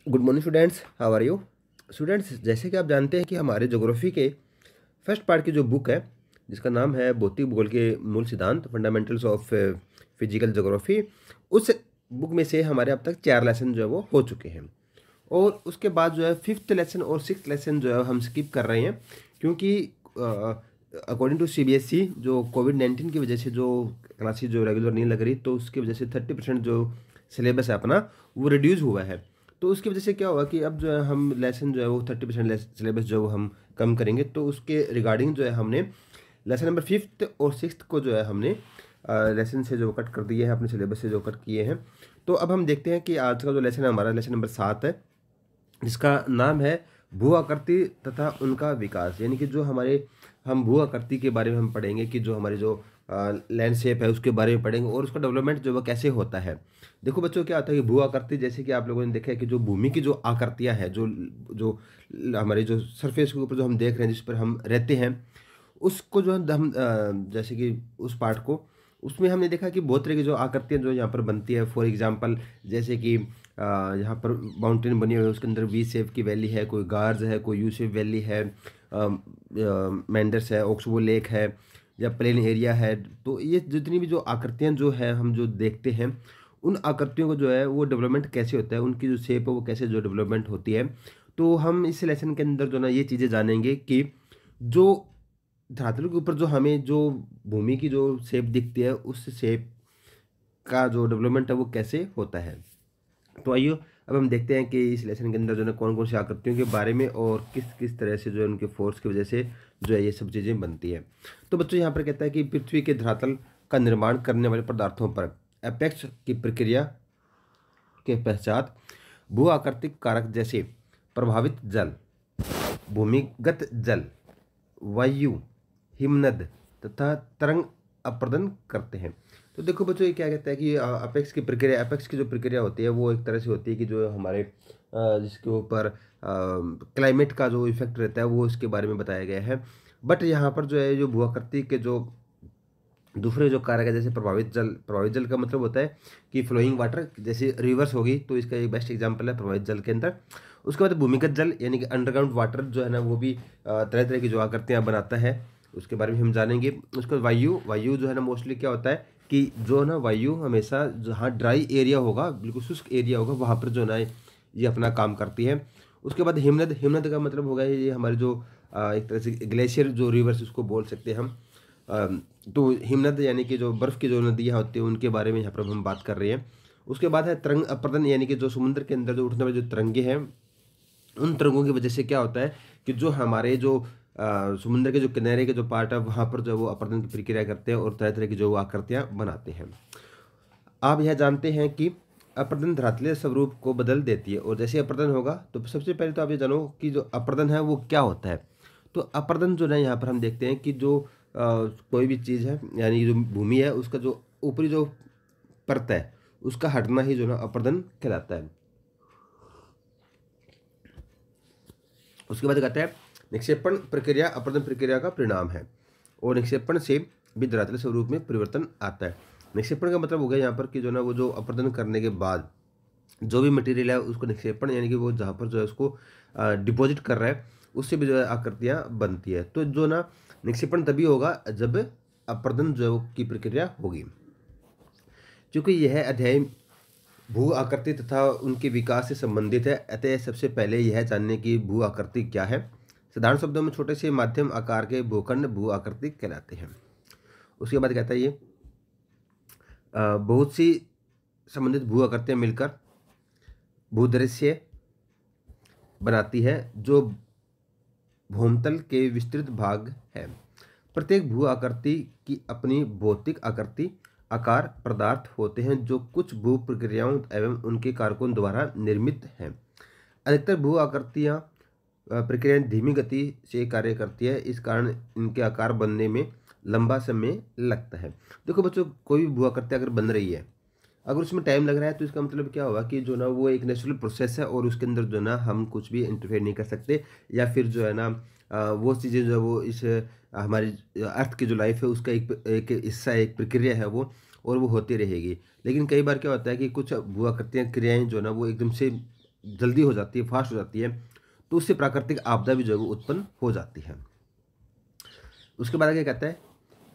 Good morning students, how are you students. जैसे कि आप जानते हैं कि हमारे ज्योग्राफी के फर्स्ट पार्ट की जो बुक है जिसका नाम है भौतिक भूगोल के मूल सिद्धांत फंडामेंटल्स ऑफ फिजिकल ज्योग्राफी, उस बुक में से हमारे अब तक 4 लेसन जो है वो हो चुके हैं। और उसके बाद जो है फिफ्थ लेसन और सिक्स लेसन जो है हम स्किप कर रहे हैं, क्योंकि अकॉर्डिंग टू CBSE जो कोविड-19 की वजह से जो क्लासेस जो रेगुलर नहीं लग रही, तो उसकी वजह से 30% जो सिलेबस है अपना वो रिड्यूस हुआ है। तो उसकी वजह से क्या होगा कि अब जो है हम लेसन जो है वो 30% सिलेबस जो वो हम कम करेंगे। तो उसके रिगार्डिंग जो है हमने लेसन नंबर फिफ्थ और सिक्स्थ को जो है हमने लेसन से जो कट कर दिए हैं, अपने सिलेबस से जो कट किए हैं। तो अब हम देखते हैं कि आज का जो लेसन है हमारा लेसन नंबर 7 है, जिसका नाम है भू आकृति तथा उनका विकास। यानी कि जो हमारे हम भू आकृति के बारे में हम पढ़ेंगे कि जो हमारी जो लैंडस्केप है उसके बारे में पढ़ेंगे और उसका डेवलपमेंट जो वो कैसे होता है। देखो बच्चों, क्या होता है कि भू आकृति, जैसे कि आप लोगों ने देखा है कि जो भूमि की जो आकृतियाँ हैं, जो जो हमारे जो सरफेस के ऊपर जो हम देख रहे हैं, जिस पर हम रहते हैं, उसको जो है हम जैसे कि उस पार्ट को, उसमें हमने देखा कि बहुत तरह की जो आकृतियाँ जो यहाँ पर बनती है। फॉर एग्जांपल जैसे कि यहाँ पर माउंटेन बनी हुई है, उसके अंदर वी शेप की वैली है, कोई गार्ज है, कोई यू शेप वैली है, मैंडर्स है, ऑक्सबो लेक है, या प्लेन एरिया है। तो ये जितनी भी जो आकृतियाँ जो है हम जो देखते हैं, उन आकृतियों को जो है वो डेवलपमेंट कैसे होता है, उनकी जो शेप है वो कैसे जो डेवलपमेंट होती है। तो हम इस लेसन के अंदर जो ना ये चीज़ें जानेंगे कि जो धरातल के ऊपर जो हमें जो भूमि की जो शेप दिखती है, उस शेप का जो डेवलपमेंट है वो कैसे होता है। तो आइए अब हम देखते हैं कि इस लेसन के अंदर जो है कौन कौन सी आकृतियों के बारे में और किस किस तरह से जो है उनके फोर्स की वजह से जो है ये सब चीज़ें बनती है। तो बच्चों, यहाँ पर कहता है कि पृथ्वी के धरातल का निर्माण करने वाले पदार्थों पर एपेक्स की प्रक्रिया के पश्चात भू आकृतिक कारक जैसे प्रभावित जल, भूमिगत जल, वायु, हिमनद तथा तरंग अपरदन करते हैं। तो देखो बच्चों, ये क्या कहता है कि अपेक्स की प्रक्रिया, अपेक्स की जो प्रक्रिया होती है वो एक तरह से होती है कि जो हमारे जिसके ऊपर क्लाइमेट का जो इफेक्ट रहता है वो इसके बारे में बताया गया है। बट यहाँ पर जो है जो भूआकृति के जो दूसरे जो कारक है, जैसे प्रभावित जल, प्रभावित जल का मतलब होता है कि फ्लोइंग वाटर, जैसे रिवर्स होगी, तो इसका एक बेस्ट एग्जांपल है प्रभावित जल के अंदर। उसके बाद भूमिगत जल यानी कि अंडरग्राउंड वाटर जो है ना, वो भी तरह तरह की जो आकृतियाँ बनाता है, उसके बारे में हम जानेंगे। उसके बाद वायु, वायु जो है ना मोस्टली क्या होता है कि जो है ना वायु हमेशा जहाँ ड्राई एरिया होगा, बिल्कुल शुष्क एरिया होगा, वहाँ पर जो है ना ये अपना काम करती है। उसके बाद हिमनद, हिमनद का मतलब होगा ये हमारे जो एक तरह से ग्लेशियर जो रिवर्स उसको बोल सकते हैं हम। तो हिमनद यानी कि जो बर्फ़ की जो नदियाँ होती हैं उनके बारे में यहाँ पर हम बात कर रहे हैं। उसके बाद है तरंग अपरदन, यानी कि जो समुद्र के अंदर जो उठने वाली जो तरंगे हैं, उन तरंगों की वजह से क्या होता है कि जो हमारे जो समुद्र के जो किनारे के जो पार्ट है वहाँ पर जो है वो अपरदन की प्रक्रिया करते हैं और तरह तरह की जो आकृतियाँ बनाते हैं। आप यह जानते हैं कि अपरदन धरातलीय स्वरूप को बदल देती है, और जैसे अपरदन होगा तो सबसे पहले तो आप ये जानो कि जो अपरदन है वो क्या होता है। तो अपरदन जो है यहाँ पर हम देखते हैं कि जो कोई भी चीज़ है, यानी जो भूमि है उसका जो ऊपरी जो परत है उसका हटना ही जो ना अपरदन कहलाता है। उसके बाद कहते हैं निक्षेपण प्रक्रिया अपरदन प्रक्रिया का परिणाम है, और निक्षेपण से भी धरातलीय स्वरूप में परिवर्तन आता है। निक्षेपण का मतलब हो गया यहाँ पर कि जो ना वो जो अपरदन करने के बाद जो भी मटेरियल है उसको निक्षेपण, यानी कि वो जहाँ पर जो है उसको डिपॉजिट कर रहा है, उससे भी जो है आकृतियाँ बनती है। तो जो ना निक्षेपण तभी होगा जब अपरदन जो की प्रक्रिया होगी। क्योंकि यह अध्याय भू आकृति तथा उनके विकास से संबंधित है, अतः सबसे पहले यह जानने की भू आकृति क्या है। साधारण शब्दों में छोटे से माध्यम आकार के भूखंड भू आकृति कहलाते हैं। उसके बाद कहता है ये बहुत सी संबंधित भू आकृतियाँ मिलकर भूदृश्य बनाती है जो भूमतल के विस्तृत भाग है। प्रत्येक भू आकृति की अपनी भौतिक आकृति, आकार, पदार्थ होते हैं जो कुछ भू प्रक्रियाओं एवं उनके कारकों द्वारा निर्मित हैं। अधिकतर भू आकृतियाँ प्रक्रियाएं धीमी गति से कार्य करती है, इस कारण इनके आकार बनने में लंबा समय लगता है। देखो बच्चों, कोई भी भू आकृति अगर बन रही है, अगर उसमें टाइम लग रहा है तो इसका मतलब क्या होगा कि जो ना वो एक नेचुरल प्रोसेस है और उसके अंदर जो ना हम कुछ भी इंटरफेयर नहीं कर सकते, या फिर जो है ना वो चीज़ें जो है वो इस हमारी अर्थ की जो लाइफ है उसका एक एक हिस्सा, एक प्रक्रिया है वो, और वो होती रहेगी। लेकिन कई बार क्या होता है कि कुछ भू आकृतियाँ क्रियाएँ जो ना वो एकदम से जल्दी हो जाती है, फास्ट हो जाती है, तो उससे प्राकृतिक आपदा भी जो है वो उत्पन्न हो जाती है। उसके बाद आगे कहता है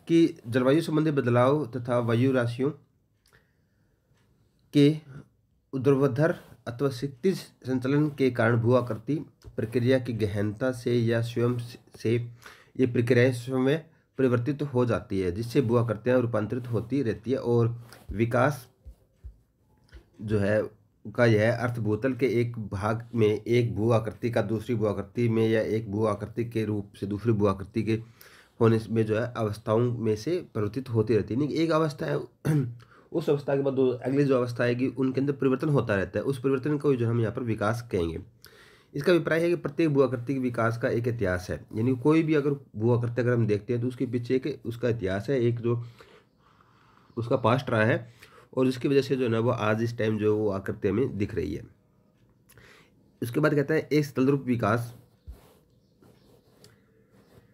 कि जलवायु संबंधी बदलाव तथा वायु राशियों के ऊर्ध्वाधर अथवा क्षितिज संचलन के कारण भू आकृति प्रक्रिया की गहनता से या स्वयं से ये प्रक्रियाएं स्वयं परिवर्तित हो जाती है, जिससे भू आकृतियाँ रूपांतरित होती रहती है और विकास जो है का यह अर्थ भूतल के एक भाग में एक भू आकृति का दूसरी भू आकृति में या एक भू आकृति के रूप से दूसरी भू आकृति के होने में जो है अवस्थाओं में से परिवर्तित होती रहती है। नहीं, एक अवस्था है उस अवस्था के बाद अगली जो अवस्था आएगी उनके अंदर परिवर्तन होता रहता है, उस परिवर्तन को जो हम यहाँ पर विकास कहेंगे। इसका अभिप्राय है कि प्रत्येक भू आकृति के विकास का एक इतिहास है, यानी कोई भी अगर भू आकृति अगर हम देखते हैं तो उसके पीछे एक उसका इतिहास है, एक जो उसका पास्ट रहा है और जिसकी वजह से जो है ना वो आज इस टाइम जो वो आकृति हमें दिख रही है। उसके बाद कहता है एक स्थलरूप विकास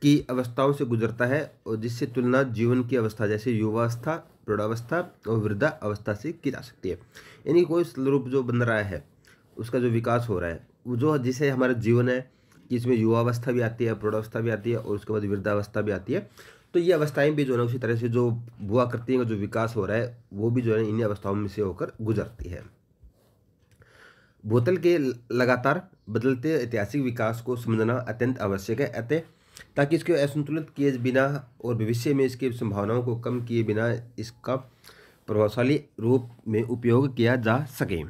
की अवस्थाओं से गुजरता है और जिससे तुलना जीवन की अवस्था जैसे युवावस्था, प्रौढ़ावस्था और वृद्धा अवस्था से की जा सकती है। यानी कोई स्थलरूप जो बन रहा है उसका जो विकास हो रहा है वो जो जिसे हमारा जीवन है कि इसमें युवावस्था भी आती है, प्रौढ़ावस्था भी आती है और उसके बाद वृद्धावस्था भी आती है। तो ये अवस्थाएं भी जो है उसी तरह से जो भू आकृतियों का जो विकास हो रहा है वो भी जो है इन्हीं अवस्थाओं में से होकर गुजरती है। भूतल के लगातार बदलते ऐतिहासिक विकास को समझना अत्यंत आवश्यक है, अतः ताकि इसके असंतुलित किए बिना और भविष्य में इसकी संभावनाओं को कम किए बिना इसका प्रभावशाली रूप में उपयोग किया जा सके।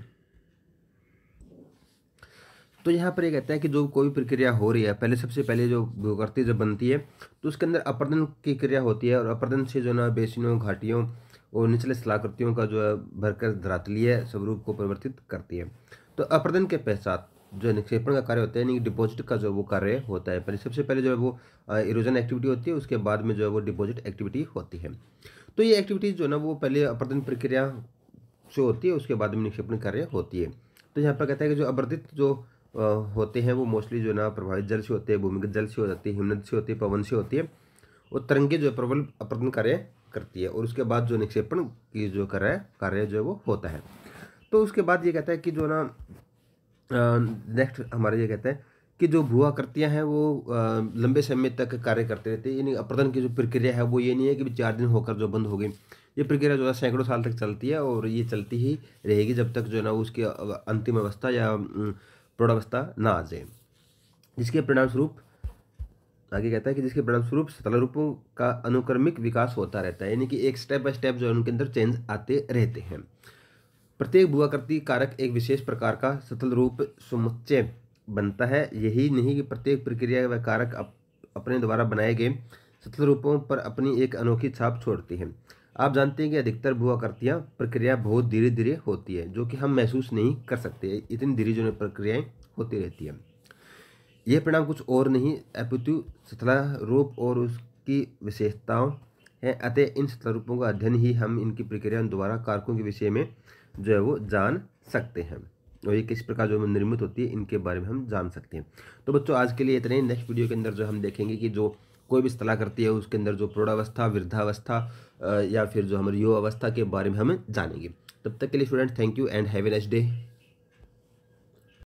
तो यहाँ पर ये कहता है कि जो कोई प्रक्रिया हो रही है, पहले सबसे पहले जो भूआकृति जब बनती है तो उसके अंदर अपरदन की क्रिया होती है और अपरदन से जो ना बेसिनों, घाटियों और निचले स्थलाकृतियों का जो है भरकर धरातलीय स्वरूप को परिवर्तित करती है। तो अपरदन के पश्चात जो निक्षेपण का कार्य होता है, यानी डिपॉजिट का जो वो कार्य होता है, पहले सबसे पहले जो है वो इरोजन एक्टिविटी होती है, उसके बाद में जो है वो डिपॉजिट एक्टिविटी होती है। तो ये एक्टिविटीज जो है ना वो पहले अपरदन प्रक्रिया से होती है, उसके बाद में निक्षेपण कार्य होती है। तो यहाँ पर कहता है कि जो अपरदित जो होते हैं वो मोस्टली जो है ना प्रभावित जल से होते हैं, भूमिगत जल से हो जाती है, हिमनद से होती है, पवन से होती है और तरंगे जो है प्रबल अपरदन कार्य करती है और उसके बाद जो निक्षेपण की जो कार्य जो है वो होता है। तो उसके बाद ये कहता है कि जो ना नेक्स्ट हमारा ये कहता है कि जो भू आकृतियाँ हैं वो लंबे समय तक कार्य करते रहते हैं, यानी अपरदन की जो प्रक्रिया है वो ये नहीं है कि 4 दिन होकर जो बंद हो गई। ये प्रक्रिया जो है सैकड़ों साल तक चलती है और ये चलती ही रहेगी जब तक जो है ना उसकी अंतिम अवस्था या प्रौढ़ावस्था ना आ जाए, जिसके परिणाम स्वरूप आगे कहता है कि जिसके परिणाम स्वरूप स्थल रूपों का अनुक्रमिक विकास होता रहता है, यानी कि एक स्टेप बाय स्टेप जो है उनके अंदर चेंज आते रहते हैं। प्रत्येक भूआकृति कारक एक विशेष प्रकार का सतल रूप समुच्चय बनता है। यही नहीं कि प्रत्येक प्रक्रिया व कारक अपने द्वारा बनाए गए सतल रूपों पर अपनी एक अनोखी छाप छोड़ती हैं। आप जानते हैं कि अधिकतर भूआकृतियाँ प्रक्रिया बहुत धीरे धीरे होती है, जो कि हम महसूस नहीं कर सकते, इतनी धीरे जो प्रक्रियाएँ होती रहती हैं। यह परिणाम कुछ और नहीं अपितु सतला रूप और उसकी विशेषताओं है, अतः इन सतला रूपों का अध्ययन ही हम इनकी प्रक्रिया द्वारा कारकों के विषय में जो है वो जान सकते हैं और ये किस प्रकार जो निर्मित होती है इनके बारे में हम जान सकते हैं। तो बच्चों आज के लिए इतने ही। नेक्स्ट वीडियो के अंदर जो हम देखेंगे कि जो कोई भी स्थलाकृति है उसके अंदर जो प्रौढ़ावस्था, वृद्धावस्था या फिर जो हमारी युवावस्था के बारे में हम जानेंगे। तब तक के लिए student thank you and have a nice day.